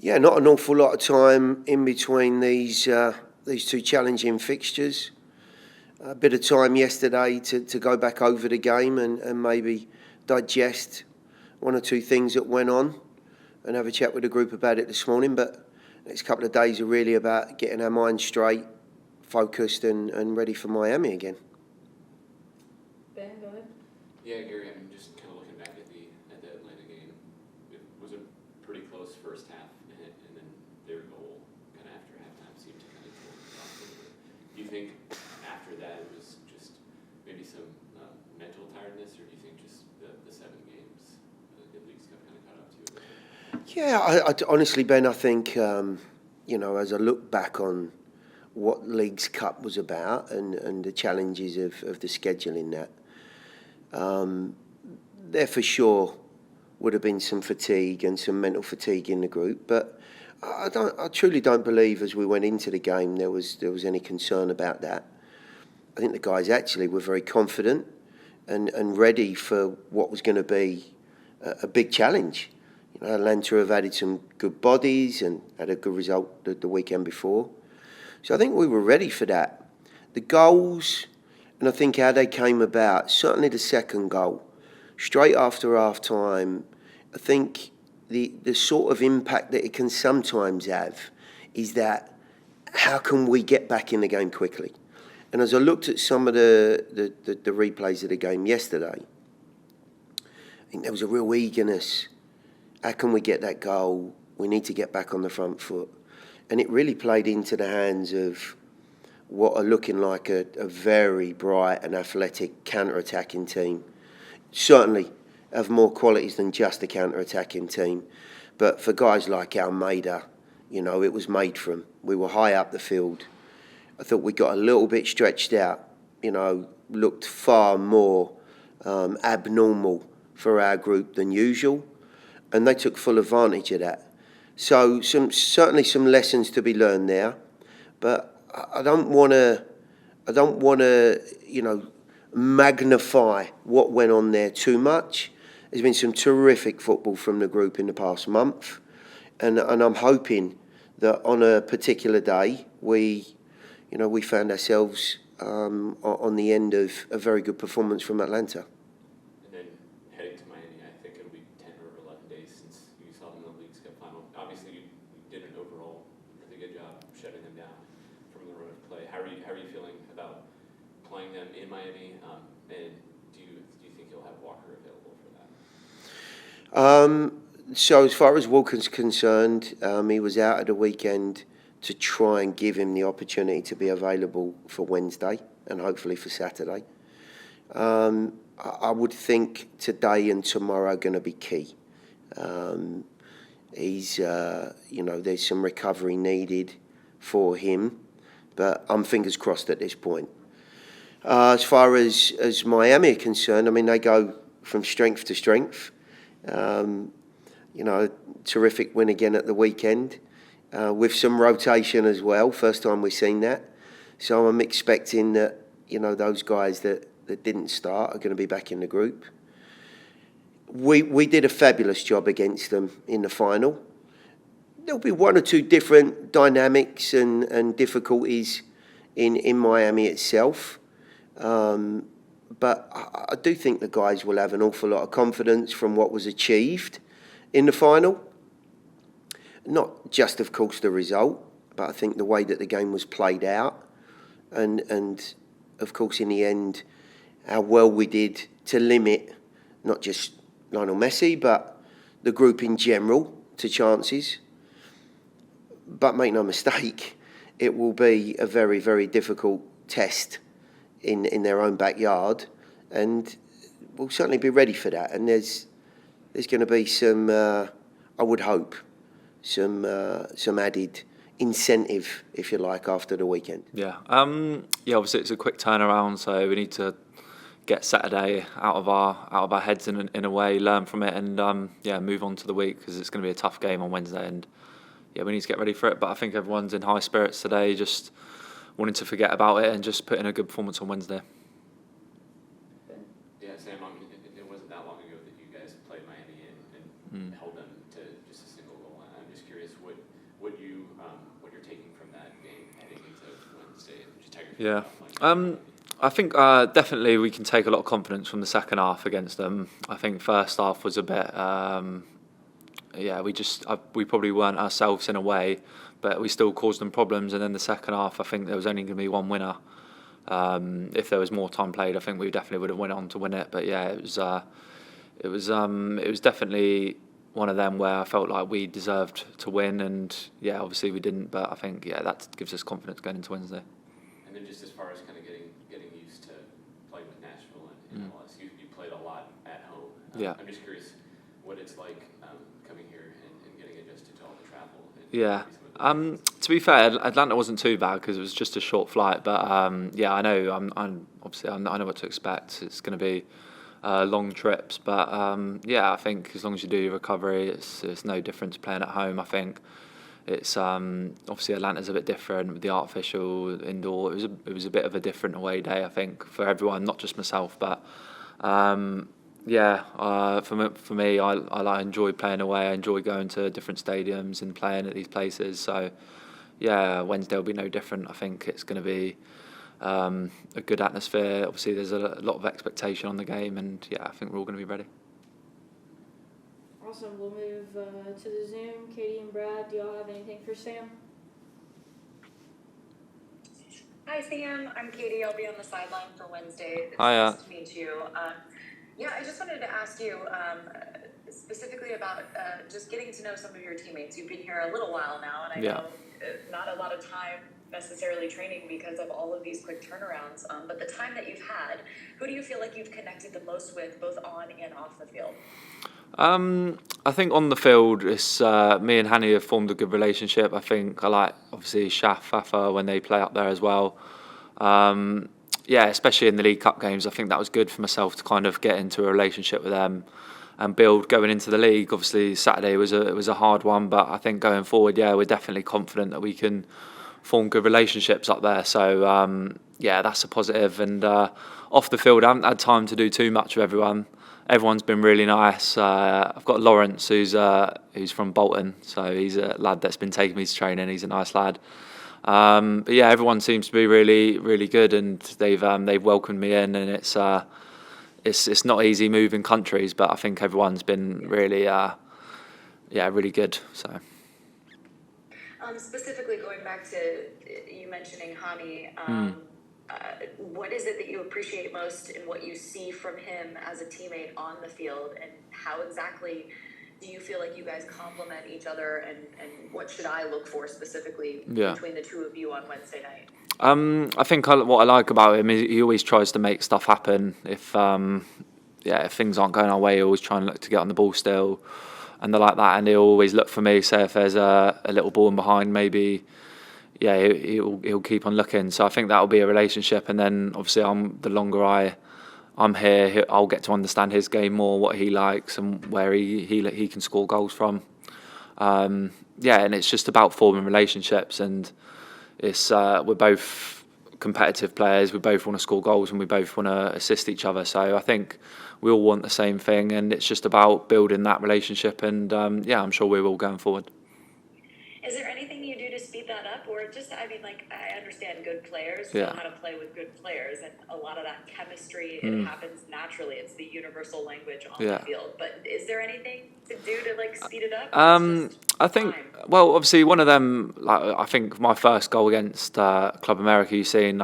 Yeah, not an awful lot of time in between these two challenging fixtures. A bit of time yesterday to go back over the game and maybe digest one or two things that went on and have a chat with the group about it this morning. But the next couple of days are really about getting our minds straight, focused and ready for Miami again. Ben, go ahead. Yeah, Gary, I'm just kind of looking back at the Atlanta game. It was a pretty close first half, and then their goal kind of after halftime seemed to kind of kill it off a little bit. Do you think after that it was just maybe some mental tiredness, or do you think just the 7 games, the Leagues Cup kind of caught up to you? Yeah, I honestly, Ben, I think, as I look back on what Leagues Cup was about and the challenges of the schedule in that, there for sure would have been some fatigue and some mental fatigue in the group. But I truly don't believe as we went into the game there was any concern about that. I think the guys actually were very confident and ready for what was going to be a big challenge. Atlanta have added some good bodies and had a good result the weekend before. So I think we were ready for that. The goals, and I think how they came about, certainly the second goal, straight after half-time, I think the sort of impact that it can sometimes have is that how can we get back in the game quickly? And as I looked at some of the replays of the game yesterday, I think there was a real eagerness. How can we get that goal? We need to get back on the front foot. And it really played into the hands of what are looking like a very bright and athletic counter-attacking team. Certainly have more qualities than just a counter-attacking team. But for guys like Almeida, it was made for them. We were high up the field. I thought we got a little bit stretched out, looked far more abnormal for our group than usual. And they took full advantage of that. So certainly some lessons to be learned there, but I don't want to magnify what went on there too much. There's been some terrific football from the group in the past month, and I'm hoping that on a particular day we found ourselves on the end of a very good performance from Atlanta. And then heading to Miami, I think it'll be 10 or 11 days since you saw them in the Leagues Cup final. Obviously, you did an overall really good job shutting them down from the run of play. How are you feeling about playing them in Miami? And do you think you'll have Walker available for that? So as far as Walker's concerned, he was out at the weekend to try and give him the opportunity to be available for Wednesday and hopefully for Saturday. I would think today and tomorrow are going to be key. There's some recovery needed for him, but I'm fingers crossed at this point. As far as Miami are concerned, they go from strength to strength. Terrific win again at the weekend with some rotation as well. First time we've seen that. So I'm expecting that, those guys that didn't start are going to be back in the group. We did a fabulous job against them in the final. There'll be one or two different dynamics and difficulties in Miami itself. But I do think the guys will have an awful lot of confidence from what was achieved in the final. Not just, of course, the result, but I think the way that the game was played out. And of course, in the end, how well we did to limit not just Lionel Messi, but the group in general to chances. But make no mistake, it will be a very, very difficult test in their own backyard, and we'll certainly be ready for that. And there's going to be some, I would hope, some added incentive, if you like, after the weekend. Yeah. Obviously it's a quick turnaround, so we need to get Saturday out of our heads in a way, learn from it, and move on to the week, because it's going to be a tough game on Wednesday, and we need to get ready for it. But I think everyone's in high spirits today, just wanting to forget about it and just put in a good performance on Wednesday. Yeah, Sam, it wasn't that long ago that you guys played Miami and held them to just a single goal. I'm just curious, what what you're taking from that game heading into Wednesday and just how you're Yeah. feeling about, I think definitely we can take a lot of confidence from the second half against them. I think first half was a bit, we probably weren't ourselves in a way, but we still caused them problems. And then the second half, I think there was only going to be one winner. If there was more time played, I think we definitely would have went on to win it. But yeah, it was definitely one of them where I felt like we deserved to win, and yeah, obviously we didn't. But I think that gives us confidence going into Wednesday. And then just as far as kind of getting used to playing with Nashville and MLS, you played a lot at home. Yeah. I'm just curious what it's like coming here and getting adjusted to all the travel. Yeah. To be fair, Atlanta wasn't too bad because it was just a short flight. But yeah, I know. I know what to expect. It's going to be long trips. But yeah, I think as long as you do your recovery, it's no different to playing at home. I think it's obviously Atlanta's a bit different with the artificial indoor. It was a bit of a different away day, I think, for everyone, not just myself. But for me, I enjoy playing away. I enjoy going to different stadiums and playing at these places. So yeah, Wednesday will be no different. I think it's going to be a good atmosphere. Obviously, there's a lot of expectation on the game, and yeah, I think we're all going to be ready. Awesome. We'll move to the Zoom. Katie and Brad, do y'all have anything for Sam? Hi, Sam. I'm Katie. I'll be on the sideline for Wednesday. It's Hiya. nice to meet you. I just wanted to ask you specifically about just getting to know some of your teammates. You've been here a little while now, and I know not a lot of time necessarily training because of all of these quick turnarounds. But the time that you've had, who do you feel like you've connected the most with, both on and off the field? I think on the field, it's me and Hanny have formed a good relationship. I think I like obviously Shaf, Fafa when they play up there as well. Especially in the League Cup games, I think that was good for myself to kind of get into a relationship with them and build going into the league. Obviously, Saturday was a hard one, but I think going forward, we're definitely confident that we can form good relationships up there. So that's a positive. And off the field, I haven't had time to do too much with everyone. Everyone's been really nice. I've got Lawrence, who's from Bolton, so he's a lad that's been taking me to training. He's a nice lad. But yeah, everyone seems to be really, really good, and they've welcomed me in, and it's not easy moving countries, but I think everyone's been really, really good. So. Specifically, going back to you mentioning Hani, what is it that you appreciate most in what you see from him as a teammate on the field, and how exactly do you feel like you guys complement each other, and what should I look for specifically between the two of you on Wednesday night? I think what I like about him is he always tries to make stuff happen. If things aren't going our way, he always try and look to get on the ball still, and they're like that. And he'll always look for me. Say if there's a little ball in behind, maybe. Yeah, he'll keep on looking. So I think that'll be a relationship. And then obviously, the longer I'm here, I'll get to understand his game more, what he likes, and where he can score goals from. And it's just about forming relationships. And it's we're both competitive players. We both want to score goals, and we both want to assist each other. So I think we all want the same thing, and it's just about building that relationship. And I'm sure we will going forward. Is there anything you do to speed that up, or just, I understand good players know how to play with good players, and a lot of that chemistry, it happens naturally. It's the universal language on the field. But is there anything to do to speed it up? I think, obviously one of them, I think my first goal against Club America, you've seen,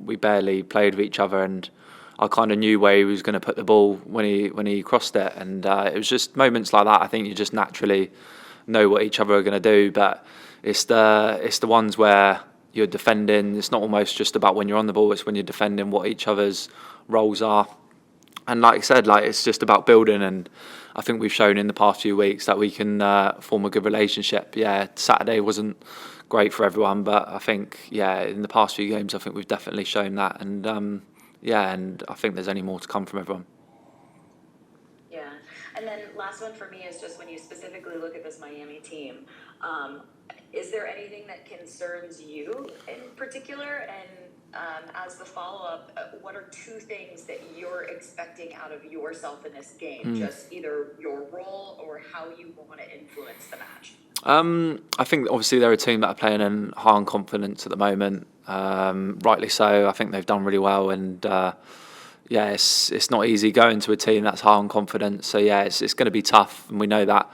we barely played with each other, and I kind of knew where he was going to put the ball when he crossed it, and it was just moments like that. I think you just naturally know what each other are going to do, but it's the ones where you're defending. It's not almost just about when you're on the ball, it's when you're defending what each other's roles are. And like I said, it's just about building, and I think we've shown in the past few weeks that we can form a good relationship. Yeah, Saturday wasn't great for everyone, but I think in the past few games I think we've definitely shown that, and and I think there's only more to come from everyone. And then last one for me is just when you specifically look at this Miami team, is there anything that concerns you in particular? And as the follow-up, what are two things that you're expecting out of yourself in this game? Just either your role or how you want to influence the match? I think obviously they're a team that are playing in high on confidence at the moment. Rightly so. I think they've done really well, and it's not easy going to a team that's high on confidence. So yeah, it's going to be tough, and we know that.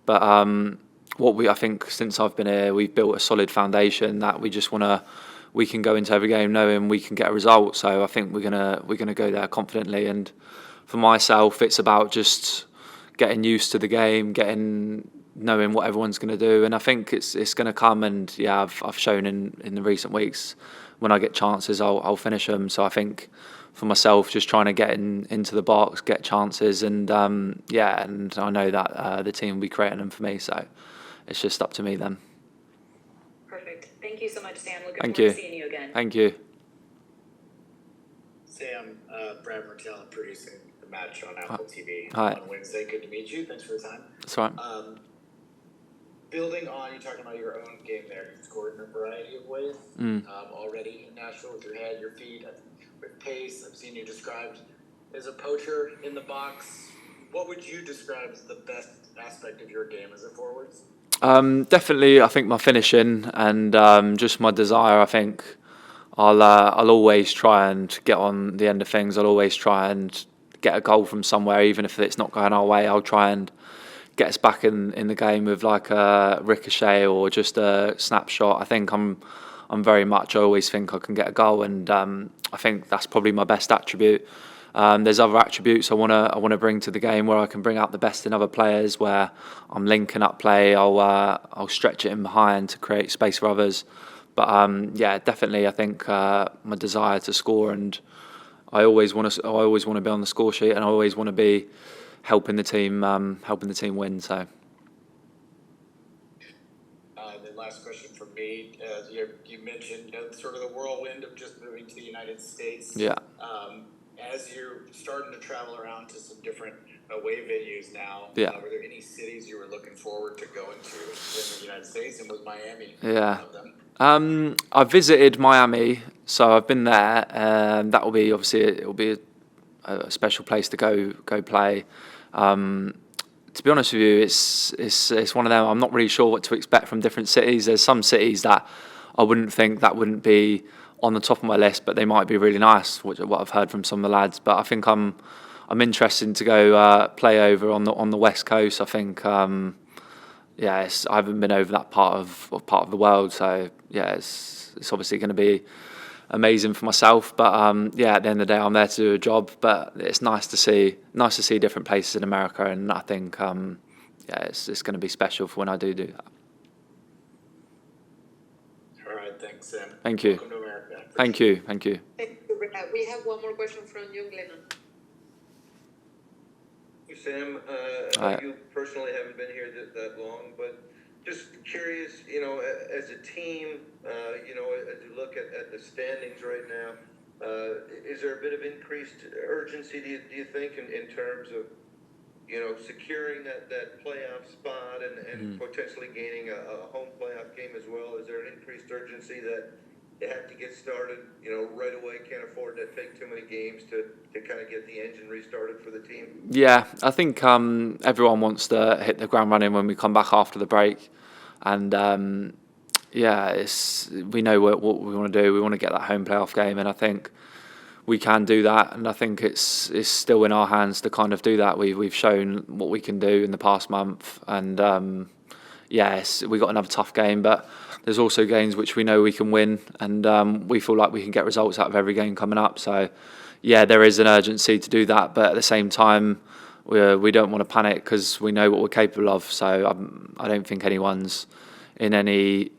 But I think since I've been here, we've built a solid foundation that we can go into every game knowing we can get a result. So I think we're gonna go there confidently. And for myself, it's about just getting used to the game, knowing what everyone's going to do, and I think it's going to come. And yeah, I've shown in the recent weeks when I get chances, I'll finish them. So I think for myself, just trying to get into the box, get chances, and and I know that the team will be creating them for me. So it's just up to me then. Perfect. Thank you so much, Sam. Looking Thank forward you. to seeing you again. Thank you. Sam, Brad Martell producing the match on Apple TV Hi. on Wednesday. Good to meet you. Thanks for the time. That's right. Building on, you're talking about your own game there. You've scored in a variety of ways already in Nashville with your head, your feet, with pace. I've seen you described as a poacher in the box. What would you describe as the best aspect of your game as a forward? Definitely, I think my finishing and just my desire. I think I'll always try and get on the end of things. I'll always try and get a goal from somewhere, even if it's not going our way. I'll try and get us back in the game with like a ricochet or just a snapshot. I think I always think I can get a goal, and I think that's probably my best attribute. There's other attributes I want to bring to the game where I can bring out the best in other players, where I'm linking up play. I'll stretch it in behind to create space for others. But definitely I think my desire to score, and I always want to be on the score sheet, and I always want to be helping the team win. So. The last question from me, you mentioned sort of the whirlwind of just moving to the United States. Yeah. As you're starting to travel around to some different away venues now, were there any cities you were looking forward to going to in the United States, and was Miami one of them? I visited Miami, so I've been there. That will be a special place to go play. To be honest with you, it's one of them. I'm not really sure what to expect from different cities. There's some cities that I wouldn't be on the top of my list, but they might be really nice. What I've heard from some of the lads, but I think I'm interested to go play over on the West Coast. I think I haven't been over that part of the world, so yeah, it's obviously going to be amazing for myself. But at the end of the day, I'm there to do a job. But it's nice to see different places in America, and I think it's going to be special for when I do that. All right, thanks, Sam. Thank you. Welcome to America. Thank you. Thank you, Brad. We have one more question from Young Lennon. Sam, I know you personally haven't been here that long, but just curious, as a team, as you look at the standings right now, is there a bit of increased urgency, do you think, in terms of, securing that playoff spot and potentially gaining a home playoff game as well? Is there an increased urgency that you have to get started, right away, can't afford to take too many games to kind of get the engine restarted for the team? Yeah, I think everyone wants to hit the ground running when we come back after the break. And we know what we want to do. We want to get that home playoff game, and I think we can do that. And I think it's still in our hands to kind of do that. We've shown what we can do in the past month, and we got another tough game, but there's also games which we know we can win, and we feel like we can get results out of every game coming up. So yeah, there is an urgency to do that, but at the same time, we don't want to panic because we know what we're capable of. So I don't think anyone's in any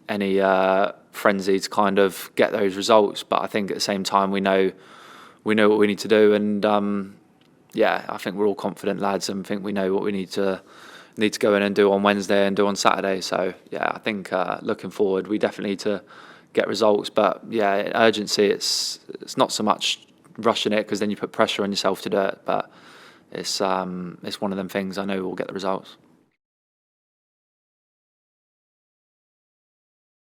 frenzy to kind of get those results. But I think at the same time, we know what we need to do, and I think we're all confident lads, and think we know what we need to go in and do on Wednesday and do on Saturday. So yeah, I think looking forward, we definitely need to get results. But yeah, urgency, it's not so much rushing it, because then you put pressure on yourself to do it. But it's one of them things. I know we'll get the results.